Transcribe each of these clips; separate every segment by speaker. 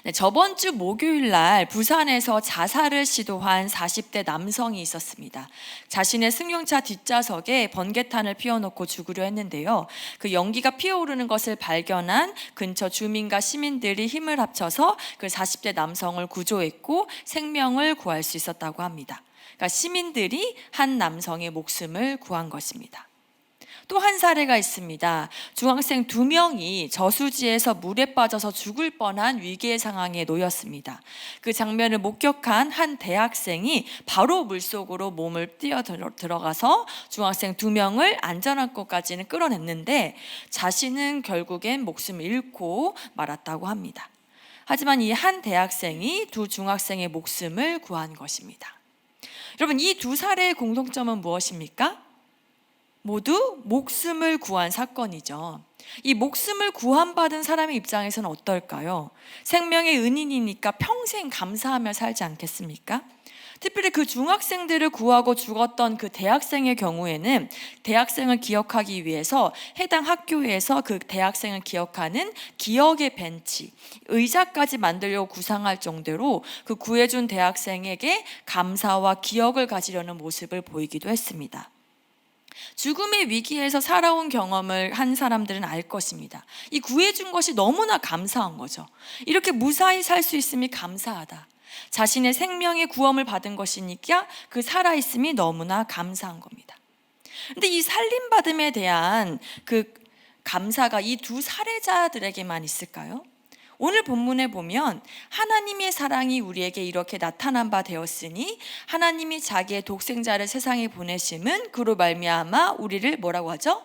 Speaker 1: 네, 저번 주 목요일 날 부산에서 자살을 시도한 40대 남성이 있었습니다. 자신의 승용차 뒷좌석에 번개탄을 피워놓고 죽으려 했는데요. 그 연기가 피어오르는 것을 발견한 근처 주민과 시민들이 힘을 합쳐서 그 40대 남성을 구조했고 생명을 구할 수 있었다고 합니다. 그러니까 시민들이 한 남성의 목숨을 구한 것입니다. 또 한 사례가 있습니다. 중학생 2명이 저수지에서 물에 빠져서 죽을 뻔한 위기의 상황에 놓였습니다. 그 장면을 목격한 한 대학생이 바로 물속으로 몸을 뛰어 들어가서 중학생 2명을 안전한 곳까지는 끌어냈는데 자신은 결국엔 목숨을 잃고 말았다고 합니다. 하지만 이 한 대학생이 두 중학생의 목숨을 구한 것입니다. 여러분, 이 두 사례의 공통점은 무엇입니까? 모두 목숨을 구한 사건이죠. 이 목숨을 구원받은 사람의 입장에서는 어떨까요? 생명의 은인이니까 평생 감사하며 살지 않겠습니까? 특별히 그 중학생들을 구하고 죽었던 그 대학생의 경우에는 대학생을 기억하기 위해서 해당 학교에서 그 대학생을 기억하는 기억의 벤치, 의자까지 만들려고 구상할 정도로 그 구해준 대학생에게 감사와 기억을 가지려는 모습을 보이기도 했습니다. 죽음의 위기에서 살아온 경험을 한 사람들은 알 것입니다. 이 구해준 것이 너무나 감사한 거죠. 이렇게 무사히 살 수 있음이 감사하다. 자신의 생명의 구원을 받은 것이니까 그 살아있음이 너무나 감사한 겁니다. 근데 이 살림받음에 대한 그 감사가 이 두 사례자들에게만 있을까요? 오늘 본문에 보면 하나님의 사랑이 우리에게 이렇게 나타난 바 되었으니 하나님이 자기의 독생자를 세상에 보내심은 그로 말미암아 우리를 뭐라고 하죠?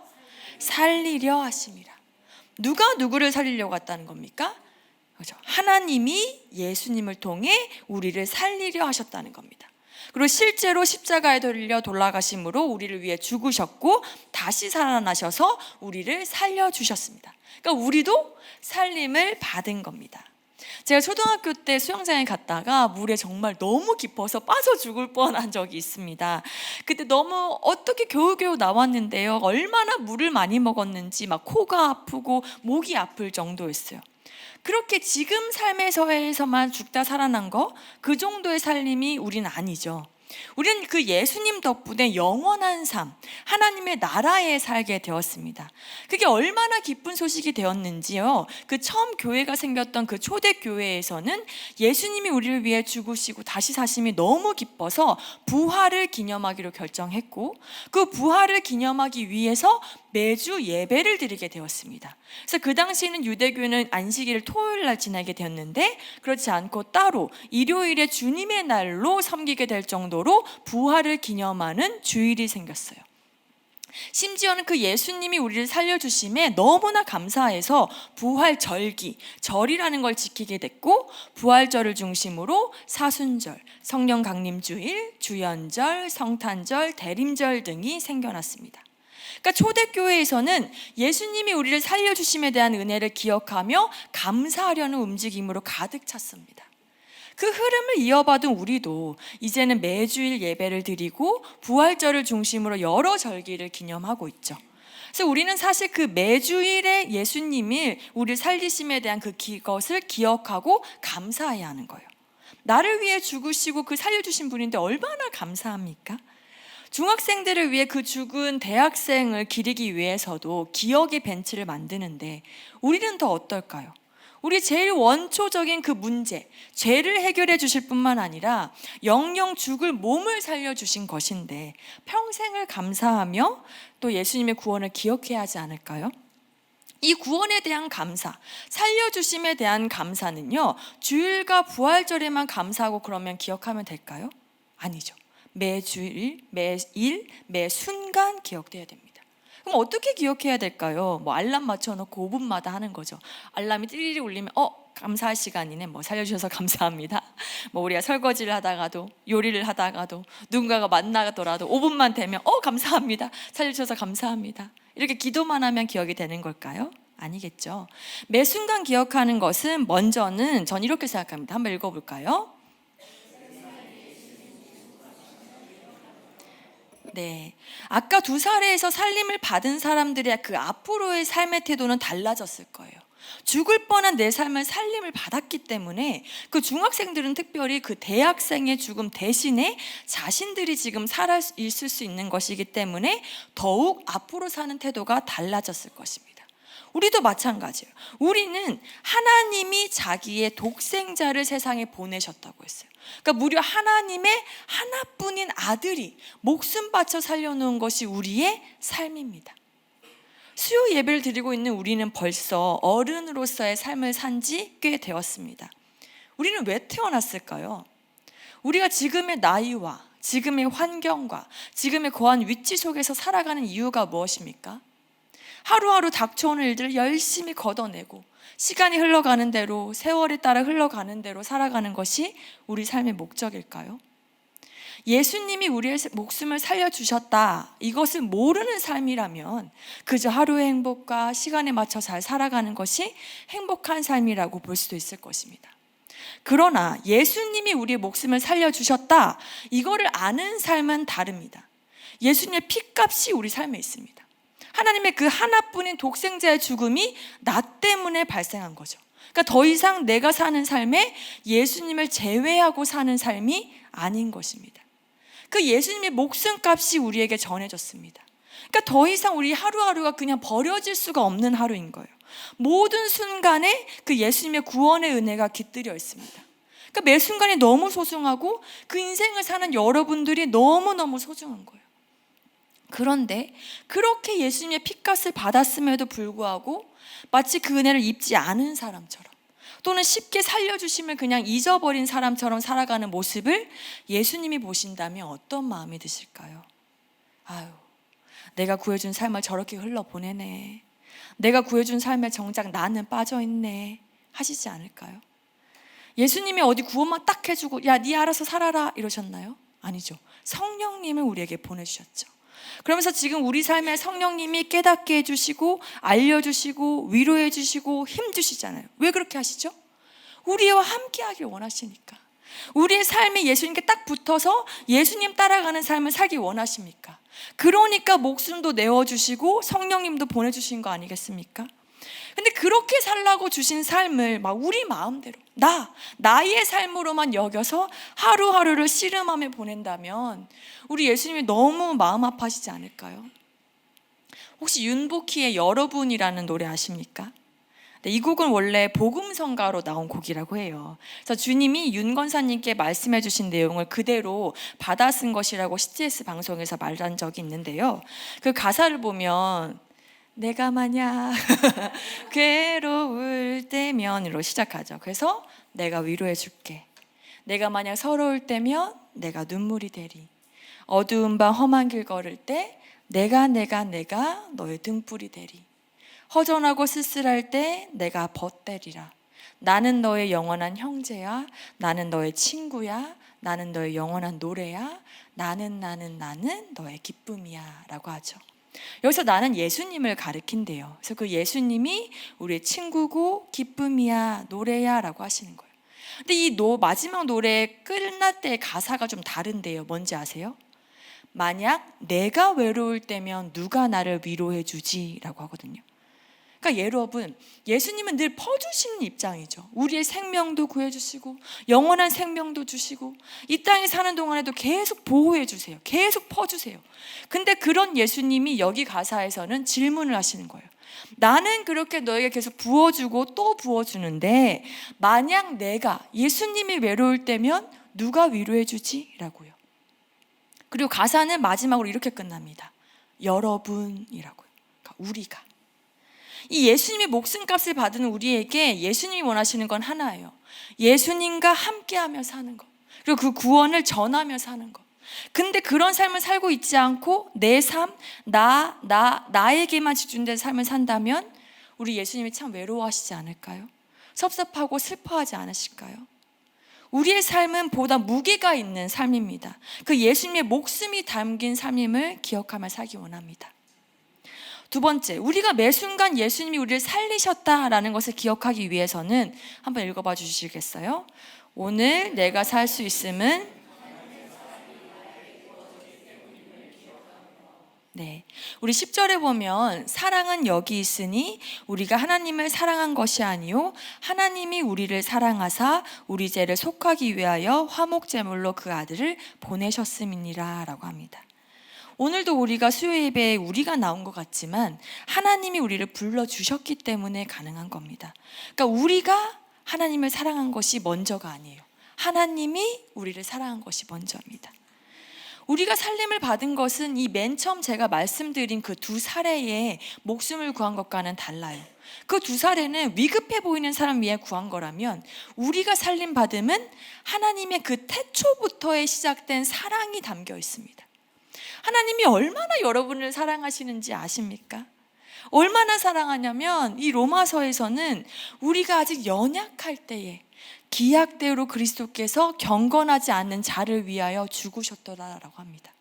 Speaker 1: 살리려 하심이라. 누가 누구를 살리려고 했다는 겁니까? 그렇죠. 하나님이 예수님을 통해 우리를 살리려 하셨다는 겁니다. 그리고 실제로 십자가에 달려 돌아가심으로 우리를 위해 죽으셨고 다시 살아나셔서 우리를 살려주셨습니다. 그러니까 우리도 살림을 받은 겁니다. 제가 초등학교 때 수영장에 갔다가 물에 정말 너무 깊어서 빠져 죽을 뻔한 적이 있습니다. 그때 너무 어떻게 겨우겨우 나왔는데요. 얼마나 물을 많이 먹었는지 막 코가 아프고 목이 아플 정도였어요. 그렇게 지금 삶에서만 죽다 살아난 거, 그 정도의 살림이 우리는 아니죠. 우리는 그 예수님 덕분에 영원한 삶, 하나님의 나라에 살게 되었습니다. 그게 얼마나 기쁜 소식이 되었는지요. 그 처음 교회가 생겼던 그 초대교회에서는 예수님이 우리를 위해 죽으시고 다시 사심이 너무 기뻐서 부활을 기념하기로 결정했고, 그 부활을 기념하기 위해서 매주 예배를 드리게 되었습니다. 그래서 그 당시에는 유대교회는 안식일을 토요일 날 지나게 되었는데 그렇지 않고 따로 일요일에 주님의 날로 섬기게 될 정도로 부활을 기념하는 주일이 생겼어요. 심지어는 그 예수님이 우리를 살려주심에 너무나 감사해서 부활절기, 절이라는 걸 지키게 됐고 부활절을 중심으로 사순절, 성령 강림주일, 주연절, 성탄절, 대림절 등이 생겨났습니다. 그러니까 초대교회에서는 예수님이 우리를 살려주심에 대한 은혜를 기억하며 감사하려는 움직임으로 가득 찼습니다. 그 흐름을 이어받은 우리도 이제는 매주일 예배를 드리고 부활절을 중심으로 여러 절기를 기념하고 있죠. 그래서 우리는 사실 그 매주일의 예수님이 우리를 살리심에 대한 그것을 기억하고 감사해야 하는 거예요. 나를 위해 죽으시고 그 살려주신 분인데 얼마나 감사합니까? 중학생들을 위해 그 죽은 대학생을 기리기 위해서도 기억의 벤치를 만드는데 우리는 더 어떨까요? 우리 제일 원초적인 그 문제, 죄를 해결해 주실 뿐만 아니라 영영 죽을 몸을 살려주신 것인데 평생을 감사하며 또 예수님의 구원을 기억해야 하지 않을까요? 이 구원에 대한 감사, 살려주심에 대한 감사는요, 주일과 부활절에만 감사하고 그러면 기억하면 될까요? 아니죠. 매주일, 매일, 매 순간 기억돼야 됩니다. 그럼 어떻게 기억해야 될까요? 알람 맞춰놓고 5분마다 하는 거죠. 알람이 띠리리 울리면 감사할 시간이네. 살려주셔서 감사합니다. 우리가 설거지를 하다가도 요리를 하다가도 누군가가 만나더라도 5분만 되면 감사합니다. 살려주셔서 감사합니다. 이렇게 기도만 하면 기억이 되는 걸까요? 아니겠죠. 매 순간 기억하는 것은 먼저는 전 이렇게 생각합니다. 한번 읽어볼까요? 네, 아까 두 사례에서 살림을 받은 사람들의 그 앞으로의 삶의 태도는 달라졌을 거예요. 죽을 뻔한 내 삶을 살림을 받았기 때문에 그 중학생들은 특별히 그 대학생의 죽음 대신에 자신들이 지금 살아 있을 수 있는 것이기 때문에 더욱 앞으로 사는 태도가 달라졌을 것입니다. 우리도 마찬가지예요. 우리는 하나님이 자기의 독생자를 세상에 보내셨다고 했어요. 그러니까 무려 하나님의 하나뿐인 아들이 목숨 바쳐 살려놓은 것이 우리의 삶입니다. 수요 예배를 드리고 있는 우리는 벌써 어른으로서의 삶을 산 지 꽤 되었습니다. 우리는 왜 태어났을까요? 우리가 지금의 나이와 지금의 환경과 지금의 거한 위치 속에서 살아가는 이유가 무엇입니까? 하루하루 닥쳐오는 일들을 열심히 걷어내고 시간이 흘러가는 대로, 세월에 따라 흘러가는 대로 살아가는 것이 우리 삶의 목적일까요? 예수님이 우리의 목숨을 살려주셨다, 이것을 모르는 삶이라면 그저 하루의 행복과 시간에 맞춰 잘 살아가는 것이 행복한 삶이라고 볼 수도 있을 것입니다. 그러나 예수님이 우리의 목숨을 살려주셨다, 이거를 아는 삶은 다릅니다. 예수님의 피값이 우리 삶에 있습니다. 하나님의 그 하나뿐인 독생자의 죽음이 나 때문에 발생한 거죠. 그러니까 더 이상 내가 사는 삶에 예수님을 제외하고 사는 삶이 아닌 것입니다. 그 예수님의 목숨값이 우리에게 전해졌습니다. 그러니까 더 이상 우리 하루하루가 그냥 버려질 수가 없는 하루인 거예요. 모든 순간에 그 예수님의 구원의 은혜가 깃들여 있습니다. 그러니까 매 순간이 너무 소중하고 그 인생을 사는 여러분들이 너무너무 소중한 거예요. 그런데 그렇게 예수님의 피값을 받았음에도 불구하고 마치 그 은혜를 입지 않은 사람처럼, 또는 쉽게 살려주심을 그냥 잊어버린 사람처럼 살아가는 모습을 예수님이 보신다면 어떤 마음이 드실까요? 아유, 내가 구해준 삶을 저렇게 흘러보내네, 내가 구해준 삶에 정작 나는 빠져있네 하시지 않을까요? 예수님이 어디 구원만 딱 해주고 야, 네 알아서 살아라 이러셨나요? 아니죠. 성령님을 우리에게 보내주셨죠. 그러면서 지금 우리 삶에 성령님이 깨닫게 해주시고 알려주시고 위로해 주시고 힘 주시잖아요. 왜 그렇게 하시죠? 우리와 함께 하길 원하시니까. 우리의 삶이 예수님께 딱 붙어서 예수님 따라가는 삶을 살기 원하십니까? 그러니까 목숨도 내어주시고 성령님도 보내주신 거 아니겠습니까? 근데 그렇게 살라고 주신 삶을 막 우리 마음대로 나의 삶으로만 여겨서 하루하루를 씨름하며 보낸다면 우리 예수님이 너무 마음 아파하시지 않을까요? 혹시 윤복희의 여러분이라는 노래 아십니까? 이 곡은 원래 복음성가로 나온 곡이라고 해요. 그래서 주님이 윤 권사님께 말씀해 주신 내용을 그대로 받아 쓴 것이라고 CTS 방송에서 말한 적이 있는데요. 그 가사를 보면 내가 만약 괴로울 때면으로 시작하죠. 그래서 내가 위로해 줄게. 내가 만약 서러울 때면 내가 눈물이 되리. 어두운 밤 험한 길 걸을 때 내가 너의 등불이 되리. 허전하고 쓸쓸할 때 내가 벗되리라. 나는 너의 영원한 형제야. 나는 너의 친구야. 나는 너의 영원한 노래야. 나는 너의 기쁨이야 라고 하죠. 여기서 나는 예수님을 가리킨대요. 그래서 그 예수님이 우리의 친구고 기쁨이야, 노래야 라고 하시는 거예요. 근데 이 마지막 노래 끝날 때 가사가 좀 다른데요. 뭔지 아세요? 만약 내가 외로울 때면 누가 나를 위로해 주지 라고 하거든요. 그러니까 여러분, 예수님은 늘 퍼주시는 입장이죠. 우리의 생명도 구해주시고 영원한 생명도 주시고 이 땅에 사는 동안에도 계속 보호해 주세요. 계속 퍼주세요. 근데 그런 예수님이 여기 가사에서는 질문을 하시는 거예요. 나는 그렇게 너에게 계속 부어주고 또 부어주는데 만약 내가 예수님이 외로울 때면 누가 위로해 주지? 라고요. 그리고 가사는 마지막으로 이렇게 끝납니다. 여러분이라고요. 그러니까 우리가. 이 예수님의 목숨값을 받은 우리에게 예수님이 원하시는 건 하나예요. 예수님과 함께하며 사는 것, 그리고 그 구원을 전하며 사는 것. 근데 그런 삶을 살고 있지 않고 내 삶, 나에게만 집중된 삶을 산다면 우리 예수님이 참 외로워하시지 않을까요? 섭섭하고 슬퍼하지 않으실까요? 우리의 삶은 보다 무게가 있는 삶입니다. 그 예수님의 목숨이 담긴 삶임을 기억하며 살기 원합니다. 두 번째, 우리가 매 순간 예수님이 우리를 살리셨다라는 것을 기억하기 위해서는 한번 읽어봐 주시겠어요? 오늘 내가 살 수 있음은 네, 우리 10절에 보면 사랑은 여기 있으니 우리가 하나님을 사랑한 것이 아니요 하나님이 우리를 사랑하사 우리 죄를 속하기 위하여 화목제물로 그 아들을 보내셨음이니라 라고 합니다. 오늘도 우리가 수요 예배에 우리가 나온 것 같지만 하나님이 우리를 불러주셨기 때문에 가능한 겁니다. 그러니까 우리가 하나님을 사랑한 것이 먼저가 아니에요. 하나님이 우리를 사랑한 것이 먼저입니다. 우리가 살림을 받은 것은 이 맨 처음 제가 말씀드린 그 두 사례에 목숨을 구한 것과는 달라요. 그 두 사례는 위급해 보이는 사람 위해 구한 거라면 우리가 살림 받음은 하나님의 그 태초부터의 시작된 사랑이 담겨 있습니다. 하나님이 얼마나 여러분을 사랑하시는지 아십니까? 얼마나 사랑하냐면 이 로마서에서는 우리가 아직 연약할 때에 기약대로 그리스도께서 경건하지 않는 자를 위하여 죽으셨더라라고 합니다.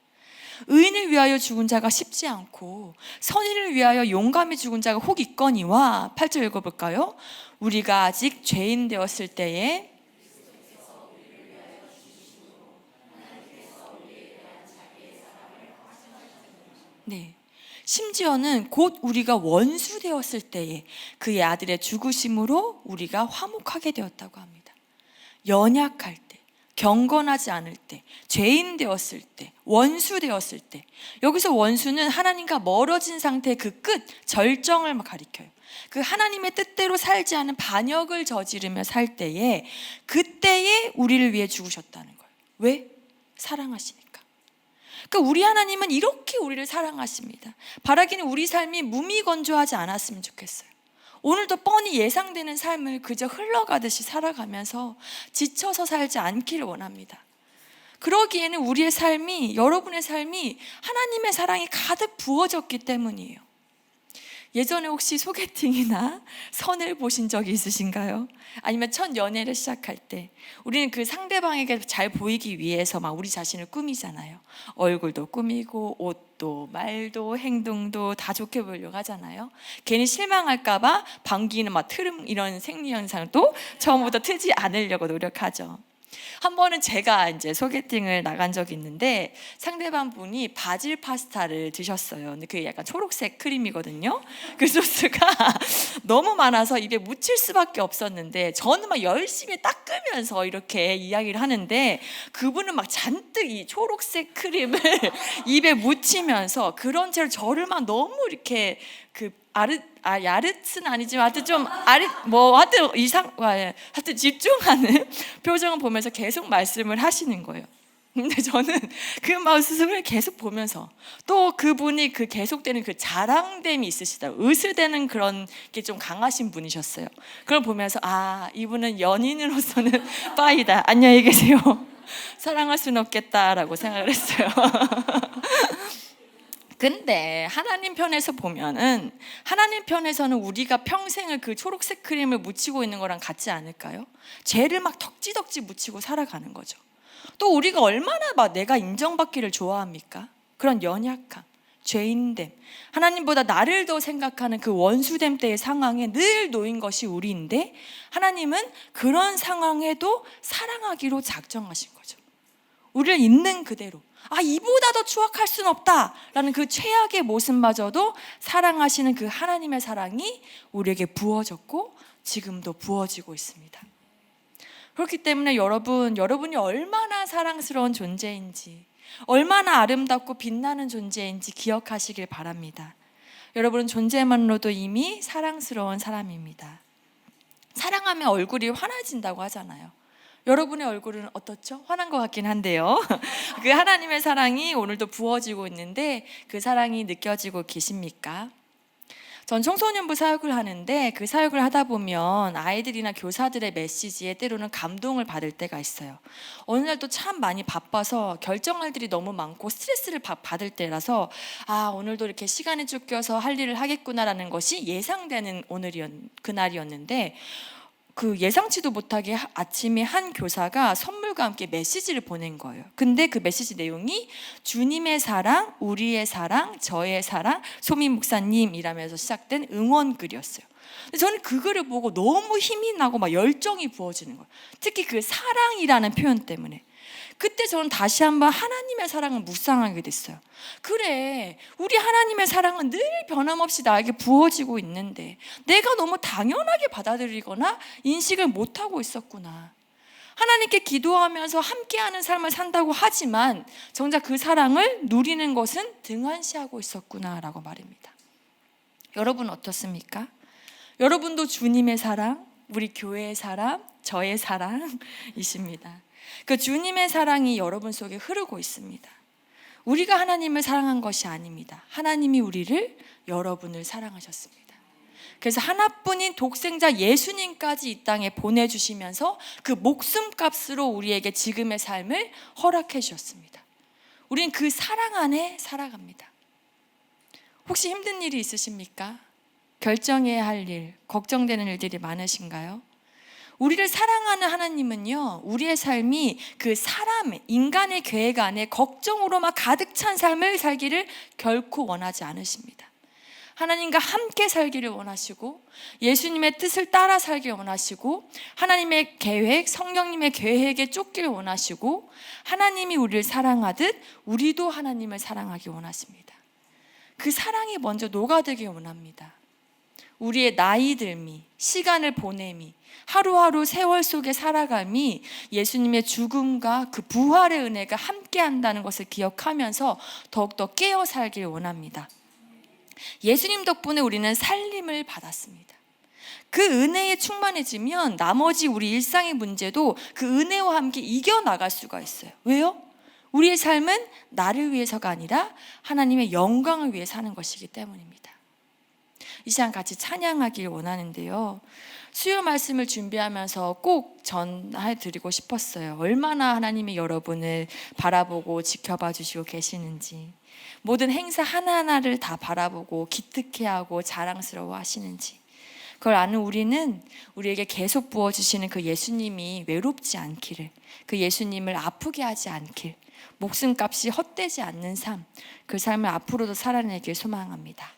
Speaker 1: 의인을 위하여 죽은 자가 쉽지 않고 선인을 위하여 용감히 죽은 자가 혹 있거니와 8절 읽어볼까요? 우리가 아직 죄인 되었을 때에 네, 심지어는 곧 우리가 원수 되었을 때에 그의 아들의 죽으심으로 우리가 화목하게 되었다고 합니다. 연약할 때, 경건하지 않을 때, 죄인 되었을 때, 원수 되었을 때, 여기서 원수는 하나님과 멀어진 상태의 그 끝, 절정을 가리켜요. 그 하나님의 뜻대로 살지 않은 반역을 저지르며 살 때에 그때에 우리를 위해 죽으셨다는 거예요. 왜? 사랑하시니까. 그러니까 우리 하나님은 이렇게 우리를 사랑하십니다. 바라기는 우리 삶이 무미건조하지 않았으면 좋겠어요. 오늘도 뻔히 예상되는 삶을 그저 흘러가듯이 살아가면서 지쳐서 살지 않기를 원합니다. 그러기에는 우리의 삶이, 여러분의 삶이 하나님의 사랑이 가득 부어졌기 때문이에요. 예전에 혹시 소개팅이나 선을 보신 적이 있으신가요? 아니면 첫 연애를 시작할 때 우리는 그 상대방에게 잘 보이기 위해서 막 우리 자신을 꾸미잖아요. 얼굴도 꾸미고 옷도 말도 행동도 다 좋게 보이려고 하잖아요. 괜히 실망할까 봐 방귀는 막 트름 이런 생리 현상도 처음부터 트지 않으려고 노력하죠. 한 번은 제가 이제 소개팅을 나간 적이 있는데 상대방 분이 바질 파스타를 드셨어요. 근데 그게 약간 초록색 크림이거든요. 그 소스가 너무 많아서 입에 묻힐 수밖에 없었는데 저는 막 열심히 닦으면서 이렇게 이야기를 하는데 그분은 막 잔뜩 이 초록색 크림을 입에 묻히면서 그런 채로 저를 막 너무 이렇게 그 야르츠는 아니지만 하여튼 좀 하여튼 집중하는 표정을 보면서 계속 말씀을 하시는 거예요. 근데 저는 그 모습을 계속 보면서 또 그분이 그 계속되는 그 자랑됨이 있으시더라고요. 으스대는 그런 게 좀 강하신 분이셨어요. 그걸 보면서 이분은 연인으로서는 빠이다. 안녕히 계세요. 사랑할 수는 없겠다라고 생각을 했어요. 근데 하나님 편에서 보면은 하나님 편에서는 우리가 평생을 그 초록색 크림을 묻히고 있는 거랑 같지 않을까요? 죄를 막 덕지덕지 묻히고 살아가는 거죠. 또 우리가 얼마나 막 내가 인정받기를 좋아합니까? 그런 연약함, 죄인됨, 하나님보다 나를 더 생각하는 그 원수됨 때의 상황에 늘 놓인 것이 우리인데 하나님은 그런 상황에도 사랑하기로 작정하신 거죠. 우리를 있는 그대로 이보다 더 추악할 수는 없다라는 그 최악의 모습마저도 사랑하시는 그 하나님의 사랑이 우리에게 부어졌고 지금도 부어지고 있습니다. 그렇기 때문에 여러분이 얼마나 사랑스러운 존재인지, 얼마나 아름답고 빛나는 존재인지 기억하시길 바랍니다. 여러분은 존재만으로도 이미 사랑스러운 사람입니다. 사랑하면 얼굴이 환해진다고 하잖아요. 여러분의 얼굴은 어떻죠? 환한 것 같긴 한데요. 그 하나님의 사랑이 오늘도 부어지고 있는데 그 사랑이 느껴지고 계십니까? 전 청소년부 사역을 하는데 그 사역을 하다 보면 아이들이나 교사들의 메시지에 때로는 감동을 받을 때가 있어요. 어느 날 또 참 많이 바빠서 결정할 일이 너무 많고 스트레스를 받을 때라서 오늘도 이렇게 시간에 쫓겨서 할 일을 하겠구나라는 것이 예상되는 그날이었는데 그 예상치도 못하게 아침에 한 교사가 선물과 함께 메시지를 보낸 거예요. 근데 그 메시지 내용이 주님의 사랑, 우리의 사랑, 저의 사랑, 소민 목사님이라면서 시작된 응원글이었어요. 근데 저는 그 글을 보고 너무 힘이 나고 막 열정이 부어지는 거예요. 특히 그 사랑이라는 표현 때문에. 그때 저는 다시 한번 하나님의 사랑을 묵상하게 됐어요. 그래, 우리 하나님의 사랑은 늘 변함없이 나에게 부어지고 있는데 내가 너무 당연하게 받아들이거나 인식을 못하고 있었구나. 하나님께 기도하면서 함께하는 삶을 산다고 하지만 정작 그 사랑을 누리는 것은 등한시하고 있었구나라고 말입니다. 여러분 어떻습니까? 여러분도 주님의 사랑, 우리 교회의 사랑, 저의 사랑이십니다. 그 주님의 사랑이 여러분 속에 흐르고 있습니다. 우리가 하나님을 사랑한 것이 아닙니다. 하나님이 우리를, 여러분을 사랑하셨습니다. 그래서 하나뿐인 독생자 예수님까지 이 땅에 보내주시면서 그 목숨값으로 우리에게 지금의 삶을 허락해 주셨습니다. 우리는 그 사랑 안에 살아갑니다. 혹시 힘든 일이 있으십니까? 결정해야 할 일, 걱정되는 일들이 많으신가요? 우리를 사랑하는 하나님은요, 우리의 삶이 그 사람, 인간의 계획 안에 걱정으로만 가득 찬 삶을 살기를 결코 원하지 않으십니다. 하나님과 함께 살기를 원하시고 예수님의 뜻을 따라 살기를 원하시고 하나님의 계획, 성령님의 계획에 쫓기를 원하시고 하나님이 우리를 사랑하듯 우리도 하나님을 사랑하기 원하십니다. 그 사랑이 먼저 녹아들길 원합니다. 우리의 나이 들미, 시간을 보냄이, 하루하루 세월 속에 살아감이 예수님의 죽음과 그 부활의 은혜가 함께한다는 것을 기억하면서 더욱더 깨어 살기를 원합니다. 예수님 덕분에 우리는 살림을 받았습니다. 그 은혜에 충만해지면 나머지 우리 일상의 문제도 그 은혜와 함께 이겨나갈 수가 있어요. 왜요? 우리의 삶은 나를 위해서가 아니라 하나님의 영광을 위해 사는 것이기 때문입니다. 이 시간 같이 찬양하길 원하는데요, 수요 말씀을 준비하면서 꼭 전해드리고 싶었어요. 얼마나 하나님이 여러분을 바라보고 지켜봐 주시고 계시는지, 모든 행사 하나하나를 다 바라보고 기특해하고 자랑스러워 하시는지, 그걸 아는 우리는 우리에게 계속 부어주시는 그 예수님이 외롭지 않기를, 그 예수님을 아프게 하지 않길, 목숨값이 헛되지 않는 삶, 그 삶을 앞으로도 살아내길 소망합니다.